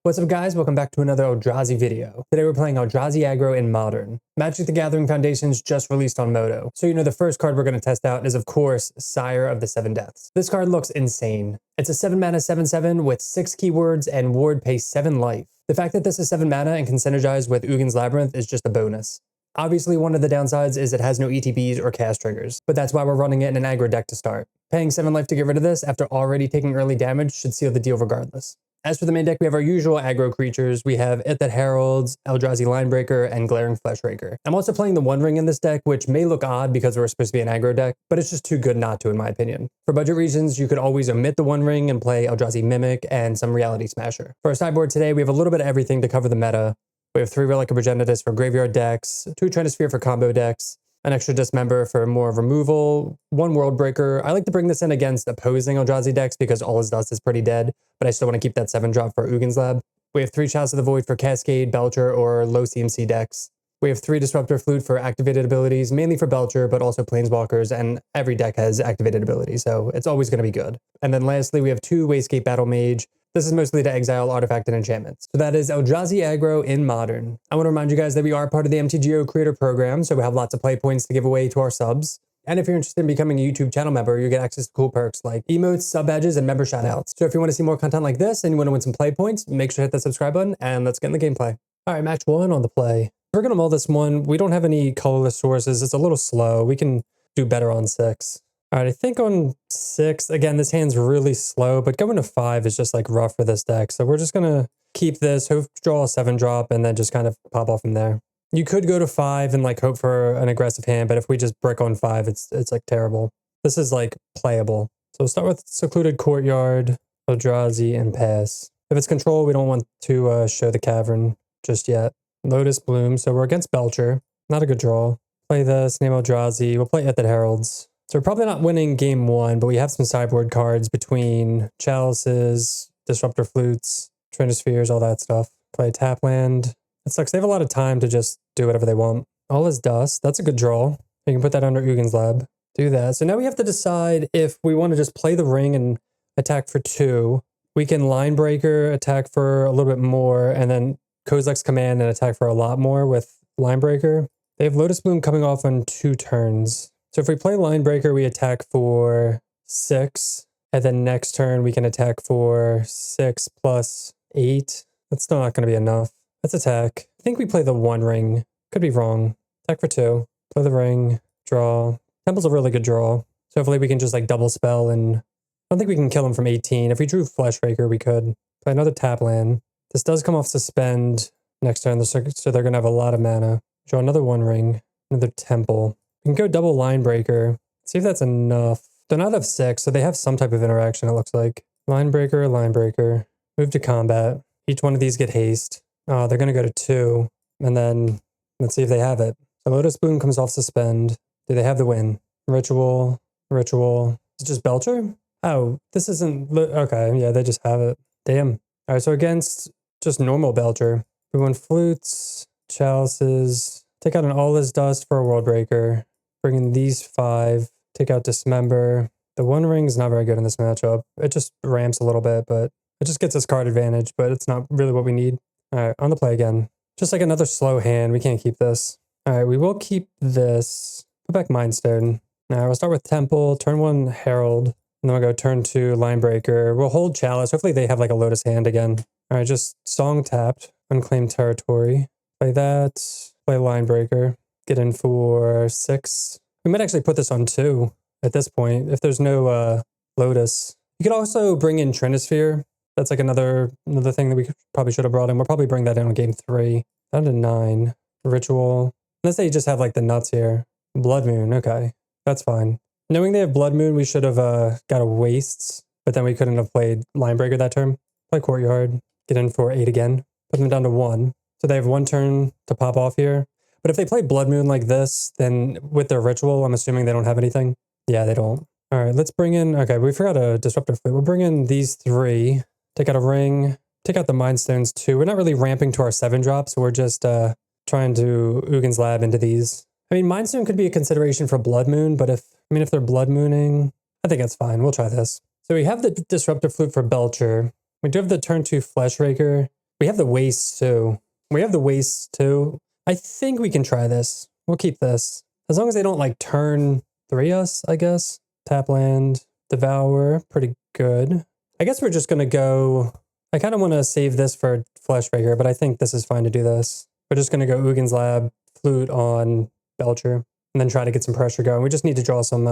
What's up guys, welcome back to another Eldrazi video. Today we're playing Eldrazi Aggro in Modern. Magic the Gathering Foundations just released on Moto. So the first card we're going to test out is of course Sire of the Seven Deaths. This card looks insane. It's a 7 mana 7/7 with 6 keywords and ward pays 7 life. The fact that this is 7 mana and can synergize with Ugin's Labyrinth is just a bonus. Obviously one of the downsides is it has no ETBs or cast triggers, but that's why we're running it in an aggro deck to start. Paying 7 life to get rid of this after already taking early damage should seal the deal regardless. As for the main deck, we have our usual aggro creatures. We have Heralds, Eldrazi Linebreaker, and Glaring Fleshraker. I'm also playing the One Ring in this deck, which may look odd because we're supposed to be an aggro deck, but it's just too good not to in my opinion. For budget reasons, you could always omit the One Ring and play Eldrazi Mimic and some Reality Smasher. For our sideboard today, we have a little bit of everything to cover the meta. We have 3 Relic of Progenitus for graveyard decks, 2 Trinisphere for combo decks, an extra Dismember for more removal, 1 World Breaker. I like to bring this in against opposing Eldrazi decks because all his dust is pretty dead, but I still want to keep that 7-drop for Ugin's Lab. We have 3 Chalice of the Void for Cascade, Belcher, or low CMC decks. We have 3 Disruptor Flute for activated abilities, mainly for Belcher, but also Planeswalkers, and every deck has activated abilities, so it's always going to be good. And then lastly, we have 2 Wastegate Battle Mage. This is mostly to exile artifact and enchantments. So that is Eldrazi Aggro in Modern. I want to remind you guys that we are part of the MTGO creator program, so we have lots of play points to give away to our subs. And if you're interested in becoming a YouTube channel member, you get access to cool perks like emotes, sub badges, and member shoutouts. So if you want to see more content like this and you want to win some play points, make sure to hit that subscribe button and let's get in the gameplay. All right, match 1 on the play. We're going to mull this one. We don't have any colorless sources. It's a little slow. We can do better on 6. All right, I think on 6, again, this hand's really slow, but going to 5 is just like rough for this deck. So we're just going to keep this, hope draw a 7-drop, and then just kind of pop off from there. You could go to 5 and like hope for an aggressive hand, but if we just brick on 5, it's like terrible. This is like playable. So we'll start with Secluded Courtyard, Eldrazi, and pass. If it's control, we don't want to show the Cavern just yet. Lotus Bloom, so we're against Belcher. Not a good draw. Play this, name Eldrazi. We'll play Heralds. So we're probably not winning game 1, but we have some sideboard cards between Chalices, Disruptor Flutes, Trinispheres, all that stuff. Play tap land. It sucks. They have a lot of time to just do whatever they want. All is dust. That's a good draw. You can put that under Ugin's Lab. Do that. So now we have to decide if we want to just play the ring and attack for 2. We can Linebreaker, attack for a little bit more, and then Kozilek's Command and attack for a lot more with Linebreaker. They have Lotus Bloom coming off on 2 turns. So if we play Linebreaker, we attack for 6, and then next turn we can attack for 6 plus 8. That's still not going to be enough. Let's attack. I think we play the One Ring. Could be wrong. Attack for 2. Play the ring. Draw. Temple's a really good draw. So hopefully we can just like double spell, and I don't think we can kill him from 18. If we drew Fleshraker, we could. Play another tap land. This does come off Suspend next turn, so they're going to have a lot of mana. Draw another One Ring. Another Temple. We can go double Linebreaker. See if that's enough. They're not of 6, so they have some type of interaction, it looks like. Linebreaker, Linebreaker. Move to combat. Each one of these get haste. Oh, they're going to go to 2. And then let's see if they have it. So Lotus Bloom comes off Suspend. Do they have the win? Ritual, Ritual. Is it just Belcher? Oh, this isn't... Okay, yeah, they just have it. Damn. All right, so against just normal Belcher, we won Flutes, Chalices, take out an All Is Dust for a World Breaker, bring in these 5, take out Dismember. The One Ring is not very good in this matchup. It just ramps a little bit, but it just gets us card advantage, but it's not really what we need. All right, on the play again. Just like another slow hand. We can't keep this. All right, we will keep this. Put back Mindstone. Now we'll start with Temple, turn 1 Herald, and then we'll go turn 2 Linebreaker. We'll hold Chalice. Hopefully they have like a Lotus hand again. All right, just Song tapped, Unclaimed Territory. Play that, play Linebreaker, get in for 6. We might actually put this on 2 at this point if there's no Lotus. You could also bring in Trinisphere. That's like another thing that we probably should have brought in. We'll probably bring that in on game 3. Down to 9. Ritual. Let's say you just have like the nuts here. Blood Moon. Okay, that's fine. Knowing they have Blood Moon, we should have got a Wastes, but then we couldn't have played Linebreaker that turn. Play Courtyard. Get in for 8 again. Put them down to 1. So they have 1 turn to pop off here. But if they play Blood Moon like this, then with their Ritual, I'm assuming they don't have anything. Yeah, they don't. All right, let's bring in... Okay, we forgot a Disruptor Flute. We'll bring in these 3. Take out a ring. Take out the Mind Stones too. We're not really ramping to our 7-drop, so we're just trying to Ugin's Lab into these. I mean, Mind Stone could be a consideration for Blood Moon, but if they're Blood Mooning, I think that's fine. We'll try this. So we have the Disruptor Flute for Belcher. We do have the turn 2 Fleshraker. We have the waste too. We have the waste too. I think we can try this. We'll keep this. As long as they don't like turn 3 us, I guess. Tap land, devour, pretty good. I guess we're just gonna go, I kind of want to save this for Fleshraker, but I think this is fine to do this. We're just gonna go Uggin's Lab, flute on Belcher, and then try to get some pressure going. We just need to draw some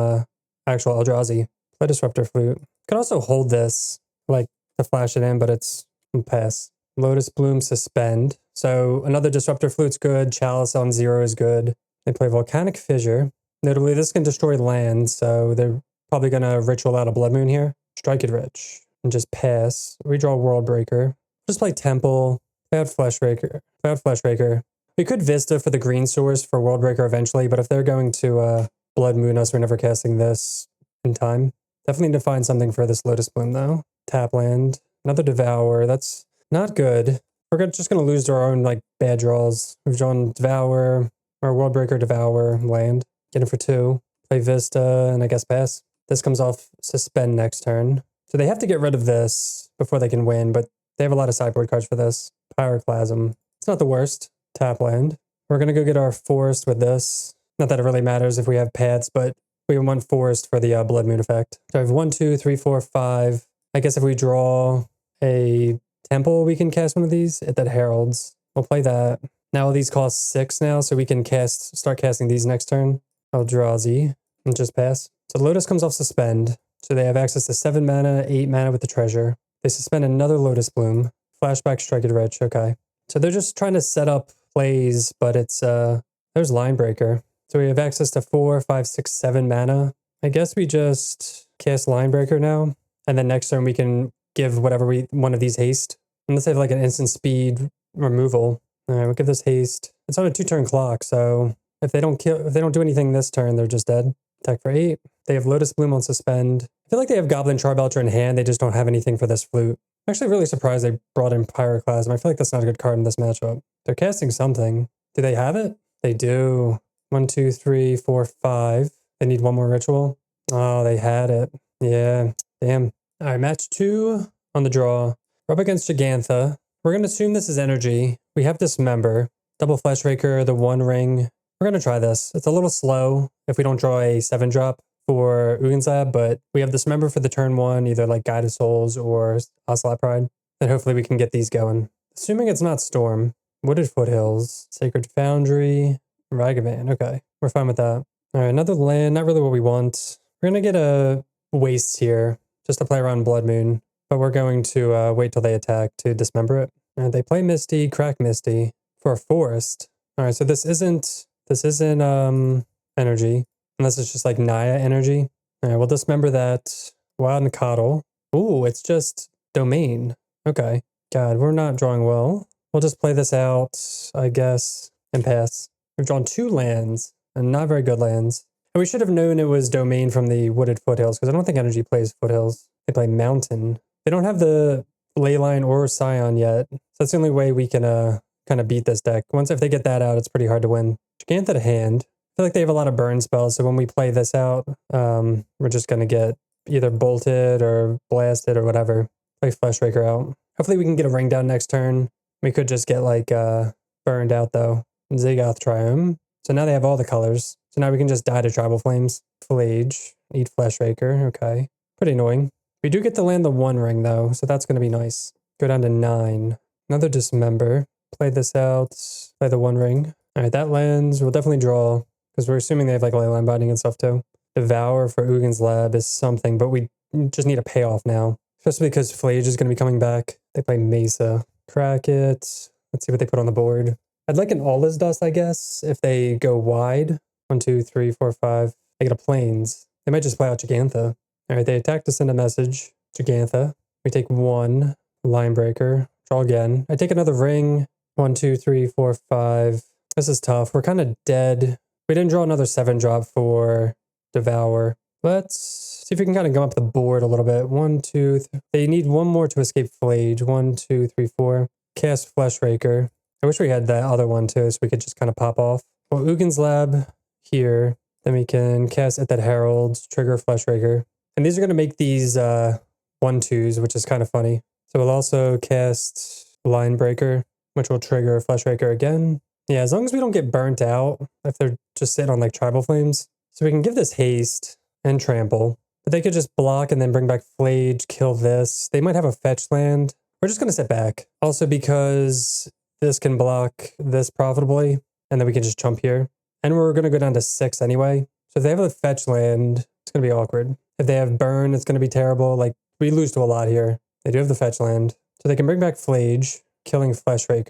actual Eldrazi. Play Disruptor Flute. Can also hold this, like, to flash it in, but it's pass. Lotus Bloom, Suspend. So another Disruptor Flute's good. Chalice on 0 is good. They play Volcanic Fissure. Notably, this can destroy land, so they're probably going to ritual out a Blood Moon here. Strike it rich. And just pass. Redraw World Breaker. Just play Temple. Play out Fleshraker. Play out Fleshraker. We could Vista for the green source for World Breaker eventually, but if they're going to Blood Moon us, we're never casting this in time. Definitely need to find something for this Lotus Bloom, though. Tap land. Another Devour. That's not good. We're just going to lose to our own, like, bad draws. We've drawn Devour, or World Breaker, Devour, land. Get it for 2. Play Vista, and I guess pass. This comes off Suspend next turn. So they have to get rid of this before they can win, but they have a lot of sideboard cards for this. Pyroclasm. It's not the worst. Tap land. We're going to go get our Forest with this. Not that it really matters if we have paths, but we want Forest for the Blood Moon effect. So I have 1, 2, 3, 4, 5. I guess if we draw a Temple, we can cast one of these at that Heralds. We'll play that. Now these cost 6 now, so we can start casting these next turn. Eldrazi, and just pass. So Lotus comes off Suspend. So they have access to 7 mana, 8 mana with the treasure. They suspend another Lotus Bloom. Flashback, Strike it rich. Okay. So they're just trying to set up plays, but it's, there's Line Breaker. So we have access to 4, 5, 6, 7 mana. I guess we just cast Line Breaker now. And then next turn we can give whatever one of these haste. And let's say like an instant speed removal. All right, we'll give this haste. It's on a 2-turn clock, so if they don't do anything this turn, they're just dead. Attack for 8. They have Lotus Bloom on Suspend. I feel like they have Goblin Charbelcher in hand. They just don't have anything for this flute. I'm actually really surprised they brought in Pyroclasm. I feel like that's not a good card in this matchup. They're casting something. Do they have it? They do. 1, 2, 3, 4, 5. They need one more ritual. Oh, they had it. Yeah. Damn. All right, match 2 on the draw. We're up against Gigantha. We're going to assume this is energy. We have Dismember. Double Fleshraker, the 1 ring. We're going to try this. It's a little slow if we don't draw a 7-drop for Uggin's Lab, but we have Dismember for the turn 1, either like Guided Souls or Ocelot Pride. And hopefully we can get these going. Assuming it's not Storm. Wooded Foothills. Sacred Foundry. Ragavan. Okay, we're fine with that. All right, another land. Not really what we want. We're going to get a Waste here just to play around Blood Moon. But we're going to wait till they attack to dismember it. And they play Misty, crack Misty for a Forest. All right, so this isn't energy, unless it's just like Naya energy. All right, we'll dismember that. Wild and Coddle. Ooh, it's just Domain. Okay. God, we're not drawing well. We'll just play this out, I guess, and pass. We've drawn 2 lands, and not very good lands. And we should have known it was Domain from the Wooded Foothills, because I don't think energy plays Foothills. They play Mountain. They don't have the Leyline or Scion yet. So that's the only way we can kind of beat this deck. Once if they get that out, it's pretty hard to win. Gigantha to hand. I feel like they have a lot of burn spells, so when we play this out, we're just going to get either bolted or blasted or whatever. Play Fleshraker out. Hopefully we can get a ring down next turn. We could just get like burned out though. Zagoth Triumph. So now they have all the colors. So now we can just die to Tribal Flames. Flage. Eat Fleshraker. Okay. Pretty annoying. We do get to land the 1 ring though, so that's going to be nice. Go down to 9. Another Dismember. Play this out. Play the 1 ring. All right, that lands. We'll definitely draw because we're assuming they have like Leyline Binding and stuff too. Devour for Uggin's Lab is something, but we just need a payoff now. Especially because Flage is going to be coming back. They play Mesa. Crack it. Let's see what they put on the board. I'd like an All Is Dust, I guess, if they go wide. 1, 2, 3, 4, 5. They get a Plains. They might just play out Gigantha. All right, they attack to send a message. Gigantha. We take 1. Line Breaker. Draw again. I take another ring. 1, 2, 3, 4, 5. This is tough. We're kind of dead. We didn't draw another 7-drop for Devour. Let's see if we can kind of go up the board a little bit. 1, 2, 3. They need 1 more to escape Flage. 1, 2, 3, 4. Cast Fleshraker. I wish we had that other one too, so we could just kind of pop off. Well, Uggin's Lab here. Then we can cast at that Heralds, trigger Fleshraker. And these are going to make these 1/2s, which is kind of funny. So we'll also cast Line Breaker, which will trigger Fleshraker again. Yeah, as long as we don't get burnt out, if they're just sitting on like Tribal Flames. So we can give this haste and trample, but they could just block and then bring back Flage, kill this. They might have a fetch land. We're just going to sit back. Also because this can block this profitably, and then we can just chump here. And we're going to go down to 6 anyway. So if they have a fetch land, it's going to be awkward. If they have burn, it's going to be terrible. Like, we lose to a lot here. They do have the fetch land. So they can bring back Flage, killing Fleshraker.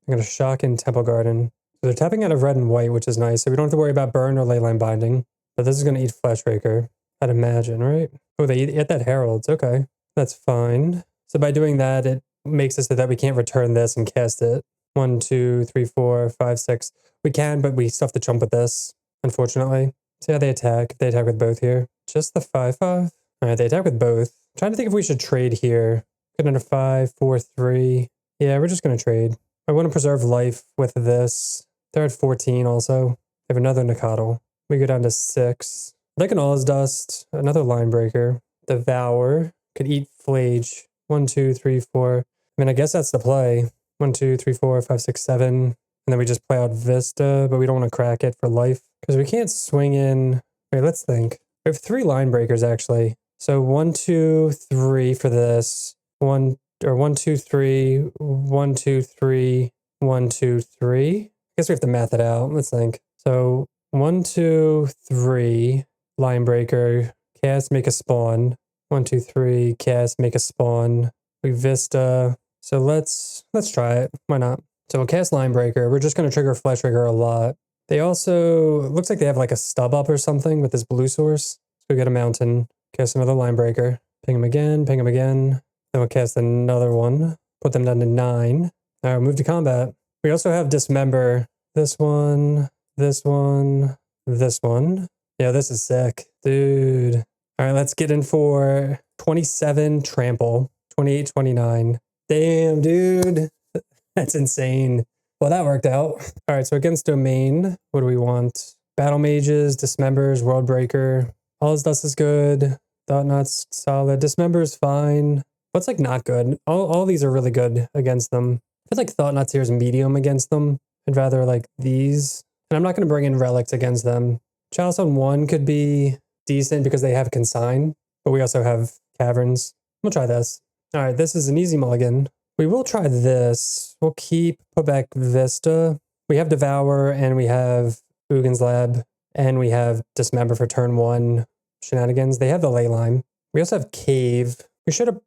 They're going to shock in Temple Garden. So they're tapping out of red and white, which is nice. So we don't have to worry about burn or leyline binding. But this is going to eat Fleshraker, I'd imagine, right? Oh, they eat that Heralds. Okay, that's fine. So by doing that, it makes it so that we can't return this and cast it. 1, 2, 3, 4, 5, 6. We can, but we still have to chump with this, unfortunately. See how they attack. They attack with both here. Just the 5/5. All right, they attack with both. I'm trying to think if we should trade here. Get under 5, 4, 3. Yeah, we're just going to trade. I want to preserve life with this. They're at 14 also. They have another Nikadal. We go down to 6. Like an All's Dust, another Line Breaker. Devour could eat Flage. 1, 2, 3, 4. I mean, I guess that's the play. 1, 2, 3, 4, 5, 6, 7. And then we just play out Vista, but we don't want to crack it for life because we can't swing in. Wait, let's think. We have 3 Line Breakers actually. So 1, 2, 3 for this. 1, 2, 3, 1, 2, 3, 1, 2, 3. I guess we have to math it out. Let's think. So 1, 2, 3, Line Breaker, cast, make a spawn. 1, 2, 3, cast, make a spawn. We Vista. So let's try it. Why not? So we'll cast Line Breaker. We're just going to trigger Fleshraker a lot. They also, it looks like they have like a stub up or something with this blue source. So we get a mountain, cast another Line Breaker, ping them again, ping them again. Then we'll cast another one, put them down to 9. All right, move to combat. We also have Dismember. This one, this one, this one. Yeah, this is sick. Dude. All right, let's get in for 27 trample, 28, 29. Damn, dude. That's insane. Well, that worked out. All right, so against Domain, what do we want? Battle Mages, Dismembers, World Breaker. All's Dust is good. Thought Knot's solid. Dismember is fine. What's like not good? All these are really good against them. I feel like Thought Knots here is medium against them. I'd rather like these. And I'm not going to bring in Relics against them. Chalice on 1 could be decent because they have Consign, but we also have Caverns. We'll try this. All right, this is an easy mulligan. We will try this. We'll put back Vista. We have Devour and we have Ugin's Lab and we have Dismember for turn 1 shenanigans. They have the Leyline. We also have Cave. We should have,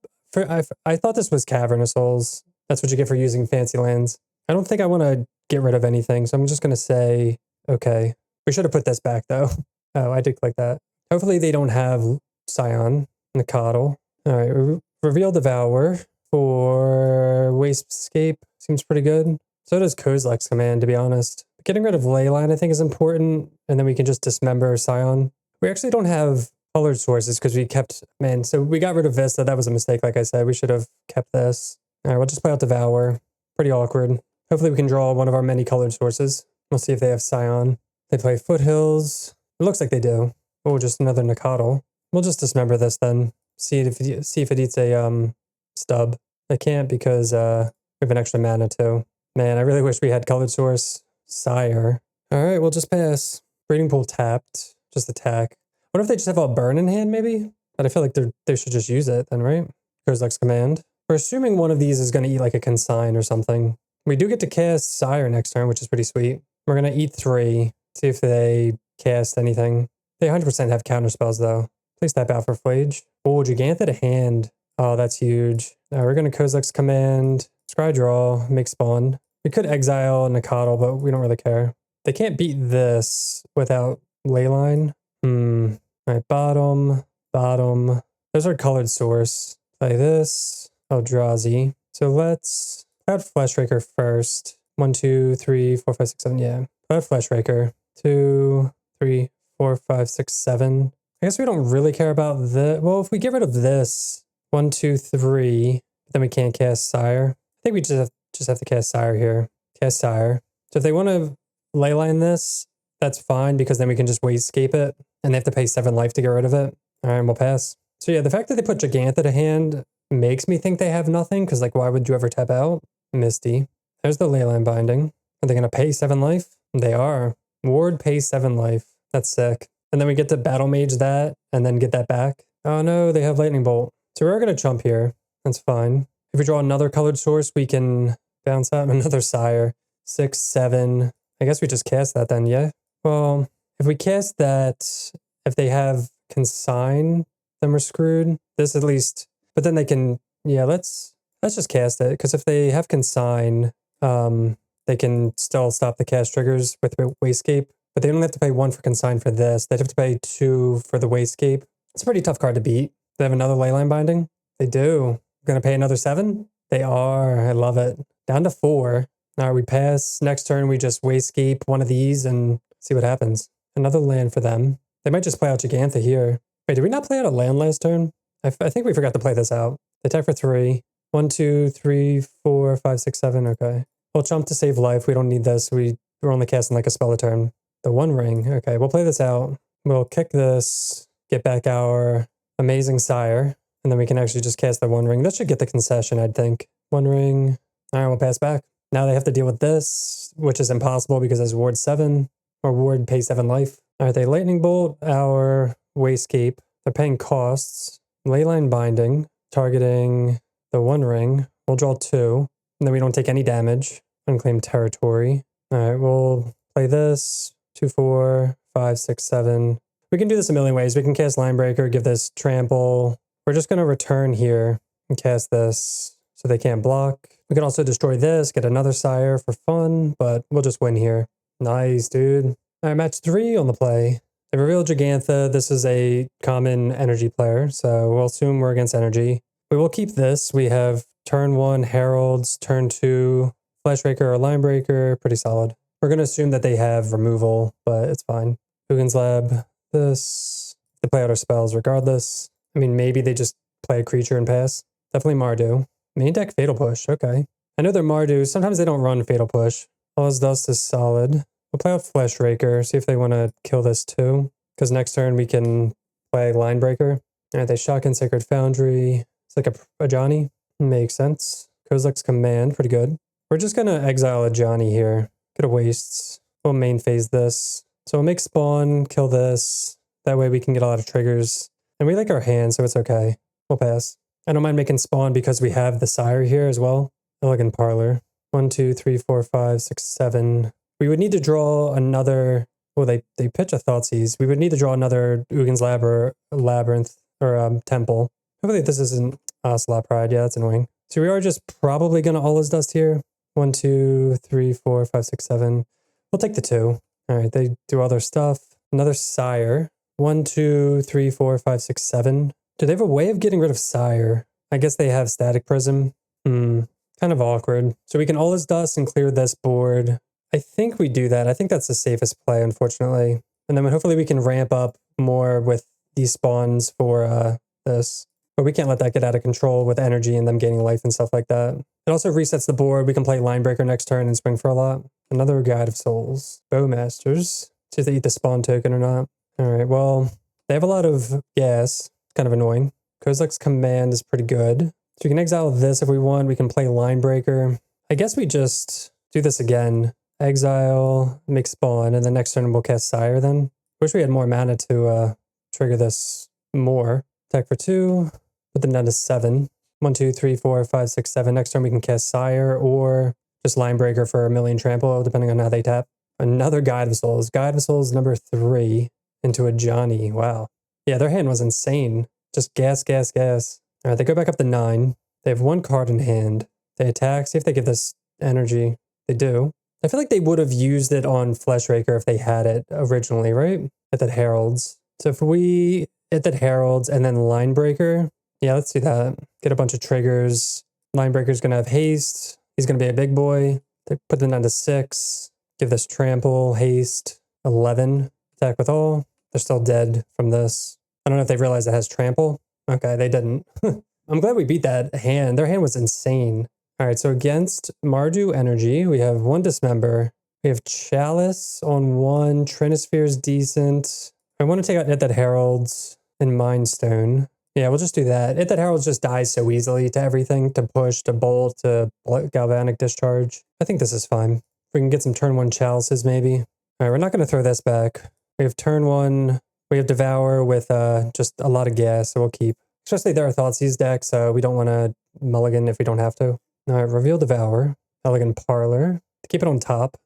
I thought this was Cavern of Souls. That's what you get for using fancy lands. I don't think I want to get rid of anything, so I'm just going to say, okay. We should have put this back though. Oh, I did click that. Hopefully they don't have Scion, Nikadal. All right, reveal Devour for Wasteescape. Seems pretty good. So does Kozilek's Command, to be honest. Getting rid of Leyline, I think, is important. And then we can just dismember Scion. We actually don't have colored sources because we kept, man, so we got rid of Vista. That was a mistake, like I said. We should have kept this. All right, we'll just play out Devour. Pretty awkward. Hopefully we can draw one of our many colored sources. We'll see if they have Scion. They play Foothills. It looks like they do. Oh, just another Nikadal. We'll just dismember this then. See if it eats a stub. I can't because we have an extra mana too. Man, I really wish we had colored source. Sire. All right, we'll just pass. Breeding Pool tapped. Just attack. What if they just have a burn in hand maybe? But I feel like they should just use it then, right? Kozilek's Command. We're assuming one of these is going to eat like a Consign or something. We do get to cast Sire next turn, which is pretty sweet. We're going to eat 3. See if they cast anything. They 100% have counter spells though. Please tap out for Flage. Oh, Gigantha to hand. Oh, that's huge. We're going to Kozilek's Command. Scry draw. Make spawn. We could exile Nikadal, but we don't really care. They can't beat this without Leyline. All right, bottom. There's our colored source. Play this. Eldrazi. So let's add Fleshraker first. 1, 2, 3, 4, 5, 6, 7. Yeah. Add Fleshraker. 2, 3, 4, 5, 6, 7. I guess we don't really care about the. Well, if we get rid of this, 1, 2, 3, then we can't cast Sire. I think we just have to cast Sire here. Cast Sire. So if they want to Leyline this, that's fine because then we can just Wasteescape it and they have to pay 7 life to get rid of it. All right, we'll pass. So yeah, the fact that they put Gigantha to hand makes me think they have nothing because like why would you ever tap out? Misty. There's the Leyline Binding. Are they going to pay 7 life? They are. Ward pays 7 life. That's sick. And then we get to Battle Mage that and then get that back. Oh no, they have Lightning Bolt. So we're going to chump here. That's fine. If we draw another colored source, we can bounce out another Sire. 6, 7. I guess we just cast that then, yeah? Well, if we cast that, if they have Consign, then we're screwed. This at least, but then they can, yeah, let's just cast it. Because if they have Consign, they can still stop the cast triggers with Wastecape. But they don't have to pay 1 for Consign for this. They'd have to pay 2 for the Wastecape. It's a pretty tough card to beat. They have another Leyline Binding? They do. Gonna pay another 7? They are. I love it. Down to 4. All right, we pass. Next turn, we just Wastecape one of these and see what happens. Another land for them. They might just play out Gigantha here. Wait, did we not play out a land last turn? I think we forgot to play this out. They attack for 3. 1, 2, 3, 4, 5, 6, 7. Okay. We'll chump to save life. We don't need this. We're only casting like a spell a turn. The One Ring. Okay, we'll play this out. We'll kick this, get back our amazing Sire, and then we can actually just cast the One Ring. That should get the concession, I'd think. One Ring. All right, we'll pass back. Now they have to deal with this, which is impossible because it's Ward 7, or Ward pays 7 life. All right, they Lightning Bolt our Wastecape. They're paying costs. Leyline Binding, targeting the One Ring. We'll draw 2, and then we don't take any damage. Unclaimed territory. All right, we'll play this. 2, 4, 5, 6, 7. We can do this a million ways. We can cast Linebreaker, give this Trample. We're just going to return here and cast this so they can't block. We can also destroy this, get another Sire for fun, but we'll just win here. Nice, dude. All right, match 3 on the play. They reveal Gigantha. This is a common energy player, so we'll assume we're against energy. We will keep this. We have turn 1, Heralds, turn 2, Fleshraker or Linebreaker. Pretty solid. We're going to assume that they have removal, but it's fine. Hugin's Lab, this. They play out our spells regardless. I mean, maybe they just play a creature and pass. Definitely Mardu. Main deck Fatal Push, okay. I know they're Mardu. Sometimes they don't run Fatal Push. All's Dust is solid. We'll play out Fleshraker, see if they want to kill this too. Because next turn we can play Linebreaker. All right, they Shotgun Sacred Foundry. It's like a Johnny. Makes sense. Kozilek's Command, pretty good. We're just going to exile a Johnny here. Get a Wastes. We'll main phase this. So we'll make Spawn, kill this. That way we can get a lot of triggers. And we like our hand, so it's okay. We'll pass. I don't mind making Spawn because we have the Sire here as well. Elegant Parlor. 1, 2, 3, 4, 5, 6, 7. We would need to draw another... Well, they pitch a Thoughtseize. We would need to draw another Hugin's Lab or Labyrinth or Temple. Hopefully this isn't Slap Pride. Yeah, that's annoying. So we are just probably going to All's Dust here. 1, 2, 3, 4, 5, 6, 7. We'll take the 2. All right, they do all their stuff. Another Sire. 1, 2, 3, 4, 5, 6, 7. Do they have a way of getting rid of Sire? I guess they have Static Prism. Kind of awkward. So we can All's Dust and clear this board. I think we do that. I think that's the safest play, unfortunately. And then hopefully we can ramp up more with these spawns for this. But we can't let that get out of control with energy and them gaining life and stuff like that. It also resets the board. We can play Linebreaker next turn and swing for a lot. Another Guide of Souls. Bowmasters. See if they eat the spawn token or not. All right, well, they have a lot of gas. It's kind of annoying. Kozilek's Command is pretty good. So we can exile this if we want. We can play Linebreaker. I guess we just do this again. Exile, make spawn, and then next turn we'll cast Sire then. Wish we had more mana to trigger this more. Attack for 2, put them down to 7. 1, 2, 3, 4, 5, 6, 7. Next turn we can cast Sire or just Linebreaker for a million trample, depending on how they tap. Another Guide of Souls. Guide of Souls number 3 into a Johnny. Wow. Yeah, their hand was insane. Just gas, gas, gas. All right, they go back up to 9. They have 1 card in hand. They attack. See if they get this energy. They do. I feel like they would have used it on Fleshraker if they had it originally, right? At that Heralds. So if we hit that Heralds and then Linebreaker, yeah, let's do that. Get a bunch of triggers. Linebreaker's going to have haste. He's going to be a big boy. They put them down to 6. Give this trample, haste, 11. Attack with all. They're still dead from this. I don't know if they realized it has trample. Okay, they didn't. I'm glad we beat that hand. Their hand was insane. All right, so against Mardu Energy, we have 1 Dismember. We have Chalice on 1. Trinisphere's decent. I want to take out that Heralds and Mind Stone. Yeah, we'll just do that. If that Herald just dies so easily to everything, to push, to bolt, to galvanic discharge. I think this is fine. If we can get some turn 1 chalices maybe. All right, we're not going to throw this back. We have turn 1. We have Devour with just a lot of gas, so we'll keep. Especially there are Thoughtseize deck, so we don't want to mulligan if we don't have to. All right, reveal Devour. Elegant Parlor. To keep it on top.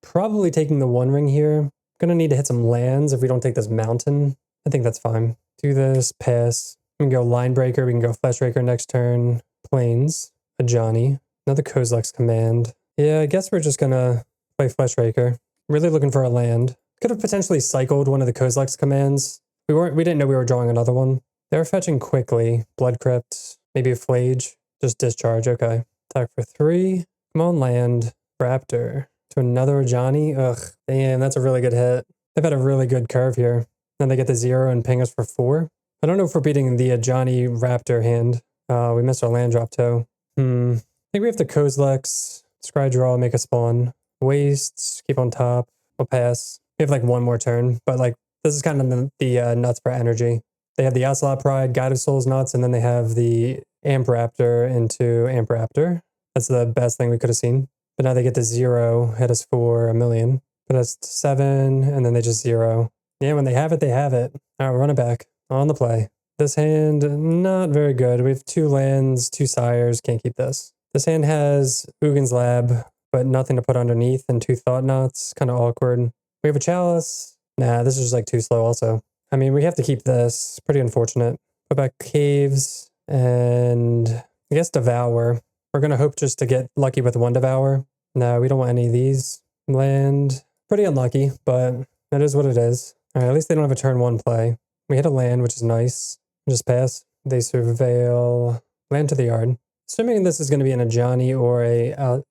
Probably taking the One Ring here. Gonna need to hit some lands if we don't take this mountain. I think that's fine. Do this, pass. We can go Line Breaker, we can go Fleshraker next turn. Plains, a Johnny, another Kozilek's Command. Yeah, I guess we're just gonna play Fleshraker. Really looking for a land. Could have potentially cycled one of the Kozilek's commands. We didn't know we were drawing another one. They were fetching quickly. Blood Crypt, maybe a Flage. Just discharge, okay. Attack for 3. Come on, land. Raptor. To another Johnny. Ugh, damn, that's a really good hit. They've had a really good curve here. Then they get the 0 and ping us for 4. I don't know if we're beating the Johnny Raptor hand. We missed our land drop too. I think we have to Kozilek's, scry draw, make a spawn. Wastes, keep on top. We'll pass. We have like one more turn, but like this is kind of the nuts for energy. They have the Ocelot Pride, Guide of Souls nuts, and then they have the Amp Raptor into Amp Raptor. That's the best thing we could have seen. But now they get to 0, hit us for 1 million. Put us to 7, and then they just 0. Yeah, when they have it, they have it. All right, we'll run it back. On the play. This hand, not very good. We have 2 lands, 2 sires, can't keep this. This hand has Ugin's Lab, but nothing to put underneath, and 2 Thought Knots, kind of awkward. We have a Chalice. Nah, this is just like too slow also. I mean, we have to keep this. Pretty unfortunate. Put back Caves, and I guess Devour. We're going to hope just to get lucky with 1 Devour. No, we don't want any of these. Land. Pretty unlucky, but that is what it is. All right, at least they don't have a turn 1 play. We hit a land, which is nice. Just pass. They surveil. Land to the yard. Assuming this is going to be in a Johnny or a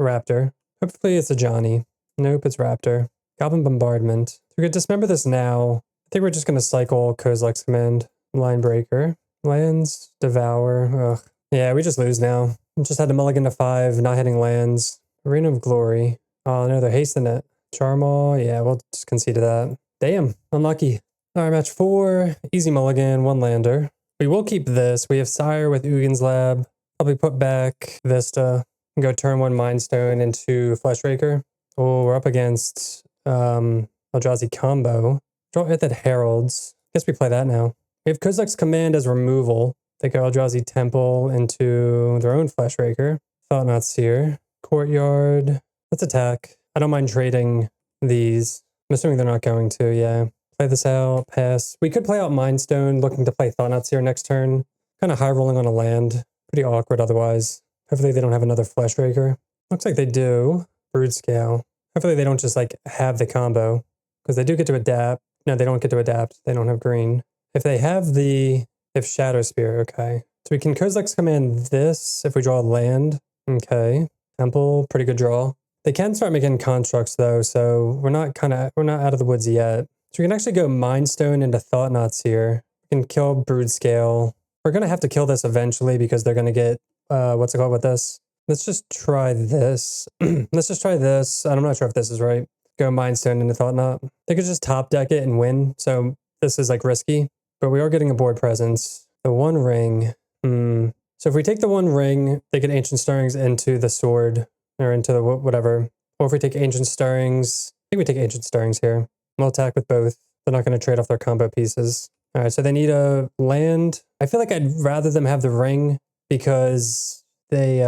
Raptor. Hopefully it's a Johnny. Nope, it's Raptor. Goblin Bombardment. We could dismember this now. I think we're just going to cycle Kozilek's Command. Line Breaker. Lands. Devour. Ugh. Yeah, we just lose now. Just had to mulligan to 5, not hitting lands. Arena of Glory. Oh no, they're hasting it. Charmaw. Yeah, we'll just concede to that. Damn, unlucky. All right, match 4. Easy mulligan, 1 lander. We will keep this. We have Sire with Ugin's Lab. Probably put back Vista. And go turn 1 Mindstone into Fleshraker. Oh, we're up against Eldrazi Combo. Draw at that Heralds. Guess we play that now. We have Kozilek's Command as removal. They go Eldrazi Temple into their own Fleshraker. Thought Not Seer. Courtyard. Let's attack. I don't mind trading these. I'm assuming they're not going to, yeah. Play this out, pass. We could play out Mindstone, looking to play Thought Not Seer next turn. Kind of high rolling on a land. Pretty awkward otherwise. Hopefully they don't have another Fleshraker. Looks like they do. Broodscale. Hopefully they don't just like have the combo. Because they do get to adapt. No, they don't get to adapt. They don't have green. If they have if Shadow Spear, okay. So we can Kozilek's Command this if we draw a land. Okay. Temple, pretty good draw. They can start making constructs though, so we're not out of the woods yet. So we can actually go Mindstone into Thought Knots here. We can kill Broodscale. We're gonna have to kill this eventually because they're gonna get what's it called with this? Let's just try this. Let's just try this. I'm not sure if this is right. Go Mindstone into Thought Knot. They could just top deck it and win. So this is like risky, but we are getting a board presence. The 1 ring. So if we take the 1 ring, they get Ancient Stirrings into the sword or into the whatever. Or if we take Ancient Stirrings, I think we take Ancient Stirrings here. We'll attack with both. They're not going to trade off their combo pieces. All right, so they need a land. I feel like I'd rather them have the ring because they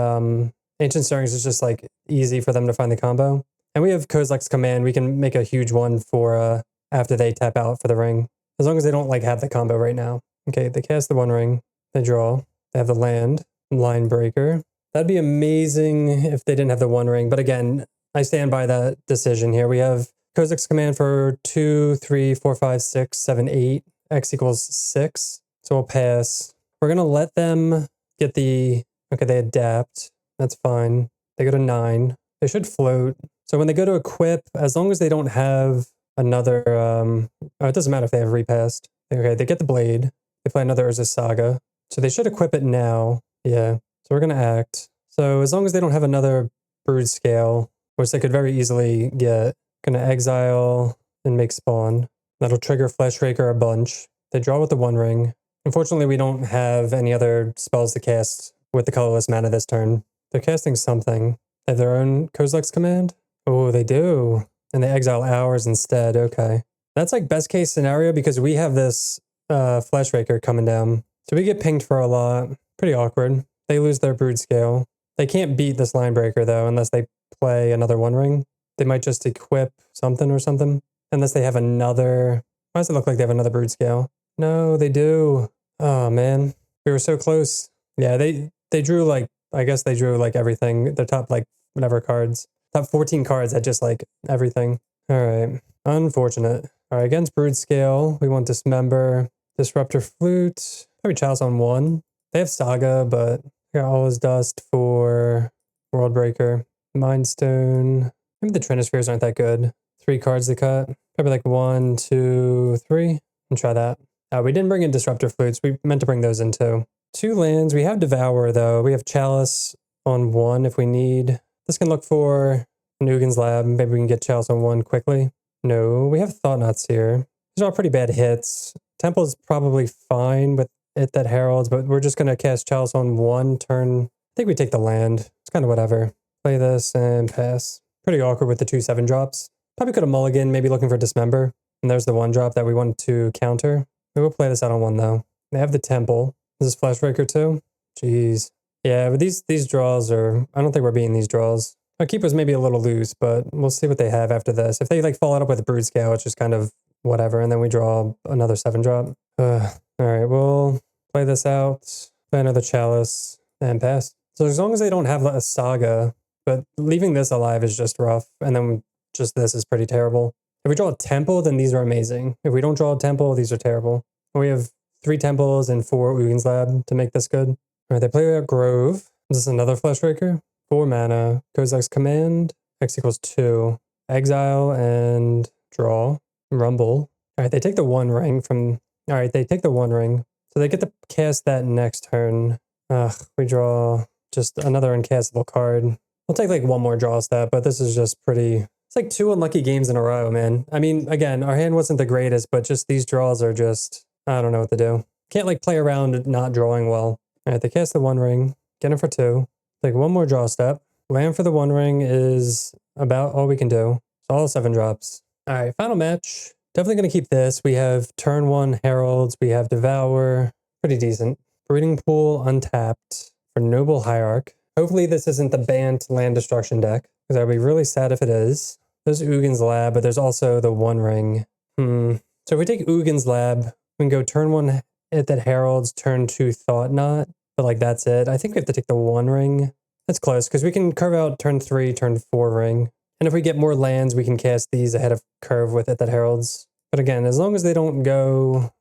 Ancient Stirrings is just like easy for them to find the combo. And we have Kozilek's Command. We can make a huge one for after they tap out for the ring. As long as they don't like have the combo right now. Okay, they cast the 1 ring. They draw. They have the land. Line Breaker. That'd be amazing if they didn't have the 1 ring. But again, I stand by that decision here. We have Kozilek's Command for 2, 3, 4, 5, 6, 7, 8. X equals 6. So we'll pass. We're going to let them get the... Okay, they adapt. That's fine. They go to 9. They should float. So when they go to equip, as long as they don't have another... it doesn't matter if they have repassed. Okay, they get the blade. They play another Urza's Saga. So they should equip it now. Yeah. So we're going to act. So as long as they don't have another Broodscale, which they could very easily get, going to exile and make spawn. That'll trigger Fleshraker a bunch. They draw with the One Ring. Unfortunately, we don't have any other spells to cast with the colorless mana this turn. They're casting something. They have their own Kozilek's Command? Oh, they do. And they exile ours instead. Okay. That's like best case scenario because we have this Fleshraker coming down. So we get pinged for a lot. Pretty awkward. They lose their Broodscale. They can't beat this line breaker though unless they play another One Ring. They might just equip something or something. Unless they have another... Why does it look like they have another Broodscale? No, they do. Oh man. We were so close. Yeah, they drew like... I guess they drew like everything. The top like whatever cards. Top 14 cards had just like everything. Alright. Unfortunate. Alright, against Broodscale, we want Dismember, Disruptor Flute, probably Chalice on 1. They have Saga, but I got All Is Dust for World Breaker. Mind Stone. Maybe the Trinispheres aren't that good. 3 cards to cut. Probably like 1, 2, 3. And try that. We didn't bring in Disruptor Flutes. We meant to bring those in too. 2 lands. We have Devour though. We have Chalice on 1 if we need. This can look for Nugan's Lab. Maybe we can get Chalice on 1 quickly. No, we have Thought Knots here. These are all pretty bad hits. Temple's probably fine with it that Heralds, but we're just going to cast Chalice on 1 turn. I think we take the land. It's kind of whatever. Play this and pass. Pretty awkward with the 2 7 drops. Probably could have mulligan, maybe looking for Dismember. And there's the 1 drop that we want to counter. We will play this out on 1 though. They have the Temple. This is Fleshraker too. Jeez. Yeah, but these draws are... I don't think we're beating these draws. Our keeper's maybe a little loose, but we'll see what they have after this. If they like follow it up with a Broodscale, it's just kind of whatever, and then we draw another 7 drop. Alright, we'll play this out, play another Chalice, and pass. So as long as they don't have a Saga, but leaving this alive is just rough, and then just this is pretty terrible. If we draw a Temple, then these are amazing. If we don't draw a Temple, these are terrible. We have 3 Temples and 4 Ugin's Lab to make this good. Alright, they play a Grove. Is this another Fleshraker? 4 mana, Kozilek's Command, X equals 2, exile and draw, rumble. Alright, they take the One Ring from... Alright, they take the One Ring. So they get to cast that next turn. We draw just another uncastable card. We'll take like 1 more draw step, but this is just pretty... It's like 2 unlucky games in a row, man. I mean, again, our hand wasn't the greatest, but just these draws are just... I don't know what to do. Can't like play around not drawing well. Alright, they cast the One Ring, get him for 2. Take 1 more draw step. Land for the One Ring is about all we can do. So all 7 drops. Alright, final match. Definitely going to keep this. We have turn 1 Heralds. We have Devour. Pretty decent. Breeding Pool untapped for Noble Hierarch. Hopefully this isn't the Bant land destruction deck, because I'd be really sad if it is. There's Ugin's Lab, but there's also the One Ring. So if we take Ugin's Lab, we can go turn 1 hit that Heralds, turn 2 Thought Knot. But like that's it. I think we have to take the One Ring. That's close because we can curve out turn 3, turn 4 ring. And if we get more lands, we can cast these ahead of curve with it that Heralds. But again, as long as they don't go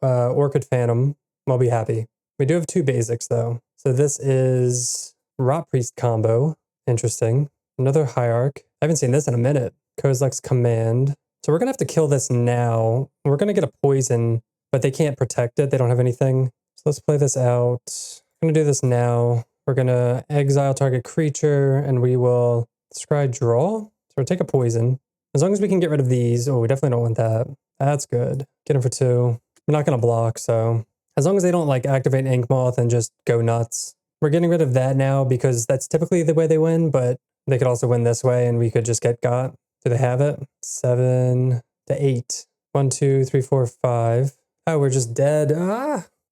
Orchid Phantom, we'll be happy. We do have 2 basics though. So this is Rot Priest combo. Interesting. Another Hierarch. I haven't seen this in a minute. Kozilek's Command. So we're going to have to kill this now. We're going to get a poison, but they can't protect it. They don't have anything. So let's play this out. I'm going to do this now. We're going to exile target creature, and we will scry draw. So we'll take a poison. As long as we can get rid of these. Oh, we definitely don't want that. That's good. Get him for 2. We're not going to block, so... As long as they don't, like, activate Inkmoth and just go nuts. We're getting rid of that now because that's typically the way they win, but they could also win this way, and we could just get got. Do they have it? 7 to 8. 1, 2, 3, 4, 5. Oh, we're just dead.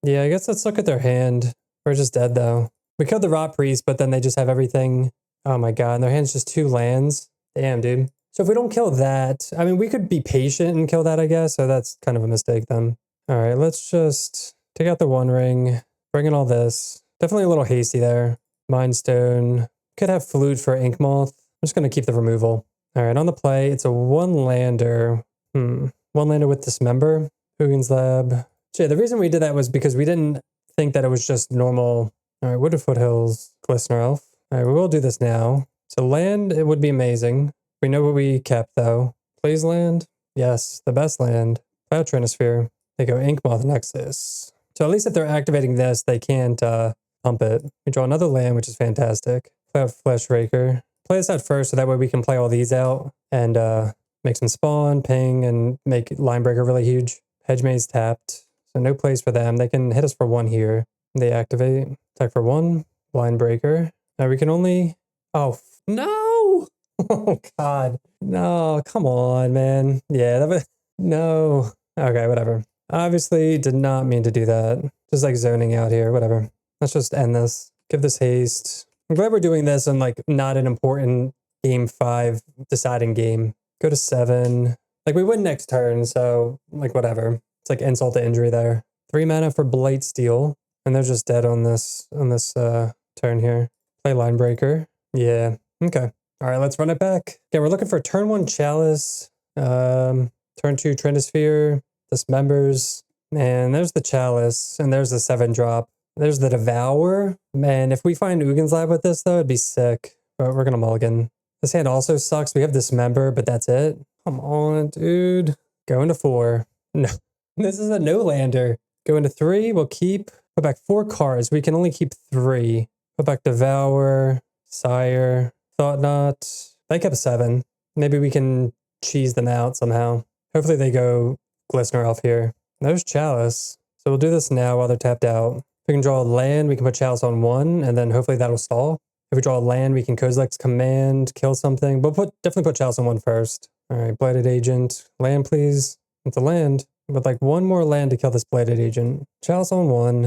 Yeah, I guess let's look at their hand. We're just dead, though. We killed the Rot Priest, but then they just have everything. Oh my god, and their hand's just 2 lands. Damn, dude. So if we don't kill that, I mean, we could be patient and kill that, I guess, so that's kind of a mistake then. All right, let's just take out the One Ring, bring in all this. Definitely a little hasty there. Mind Stone. Could have Flute for Inkmoth. I'm just going to keep the removal. All right, on the play, it's a 1-lander. 1-lander with Dismember. Ugin's Lab. So yeah, the reason we did that was because we didn't think that it was just normal. All right, Wooded Foothills, Glistener Elf. All right, we will do this now. So land, it would be amazing. We know what we kept, though. Please land. Yes, the best land. Cloud Trinisphere. They go Inkmoth Nexus. So at least if they're activating this, they can't pump it. We draw another land, which is fantastic. Play out Fleshraker. Play this out first, so that way we can play all these out and make some spawn, ping, and make Linebreaker really huge. Hedge Maze tapped. So no plays for them. They can hit us for 1 here. They activate. Attack for 1. Blind breaker. Now we can only... Oh, no! Oh, God. No, come on, man. Yeah, that was... No. Okay, whatever. Obviously did not mean to do that. Just like zoning out here, whatever. Let's just end this. Give this haste. I'm glad we're doing this on like not an important game 5 deciding game. Go to 7. Like we win next turn, so like whatever. It's like insult to injury there. 3 mana for Blight Steel. And they're just dead on this turn here. Play Line Breaker. Yeah. Okay. All right, let's run it back. Okay, we're looking for turn 1 Chalice. Turn 2 Trinisphere. Dismembers. And there's the Chalice. And there's the 7-drop. There's the Devour. Man, if we find Ugin's Lab with this, though, it'd be sick. But we're gonna mulligan. This hand also sucks. We have Dismember, but that's it. Come on, dude. Go into 4. No. This is a no-lander. Go into 3. We'll keep... Put back 4 cards. We can only keep 3. Put back Devour. Sire. Thought Not. They kept 7. Maybe we can cheese them out somehow. Hopefully they go Glistener Elf here. There's Chalice. So we'll do this now while they're tapped out. If we can draw a land, we can put Chalice on 1, and then hopefully that'll stall. If we draw a land, we can Kozilek's Command, kill something. But definitely put Chalice on 1 first. All right, Blighted Agent. Land, please. It's a land. With like 1 more land to kill this Blighted Agent. Chalice on 1.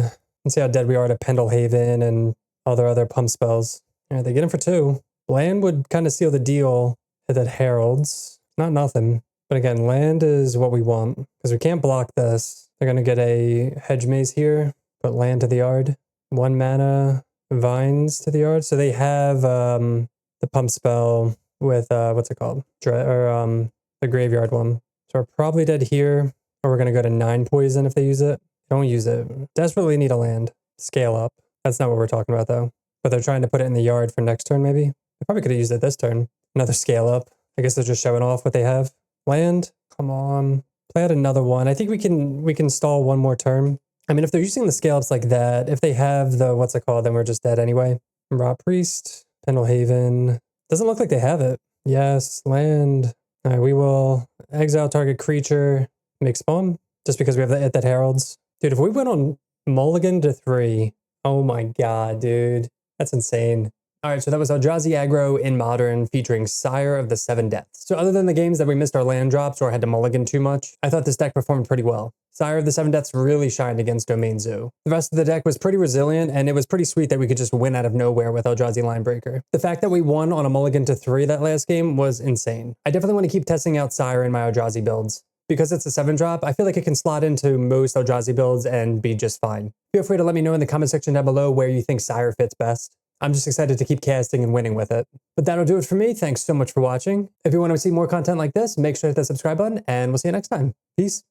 Let's see how dead we are to Pendle Haven and all their other pump spells. All right, they get him for 2. Land would kind of seal the deal. Hit that Heralds. Not nothing. But again, land is what we want. Because we can't block this. They're going to get a Hedge Maze here. Put land to the yard. 1 mana Vines to the yard. So they have the pump spell with, what's it called? The graveyard one. So we're probably dead here. Or we're going to go to 9 poison if they use it. Don't use it. Desperately need a land. Scale up. That's not what we're talking about, though. But they're trying to put it in the yard for next turn, maybe. They probably could have used it this turn. Another scale up. I guess they're just showing off what they have. Land. Come on. Play out another one. I think we can stall 1 more turn. I mean, if they're using the scale ups like that, if they have the, what's it called, then we're just dead anyway. Rot Priest. Pendle Haven. Doesn't look like they have it. Yes. Land. All right, we will exile target creature. Make spawn. Just because we have that Heralds. Dude, if we went on mulligan to 3, oh my god, dude. That's insane. All right, so that was Eldrazi Aggro in Modern featuring Sire of the Seven Deaths. So other than the games that we missed our land drops or had to mulligan too much, I thought this deck performed pretty well. Sire of the Seven Deaths really shined against Domain Zoo. The rest of the deck was pretty resilient, and it was pretty sweet that we could just win out of nowhere with Eldrazi Linebreaker. The fact that we won on a mulligan to 3 that last game was insane. I definitely want to keep testing out Sire in my Eldrazi builds. Because it's a 7-drop, I feel like it can slot into most Eldrazi builds and be just fine. Feel free to let me know in the comment section down below where you think Sire fits best. I'm just excited to keep casting and winning with it. But that'll do it for me. Thanks so much for watching. If you want to see more content like this, make sure to hit the subscribe button, and we'll see you next time. Peace.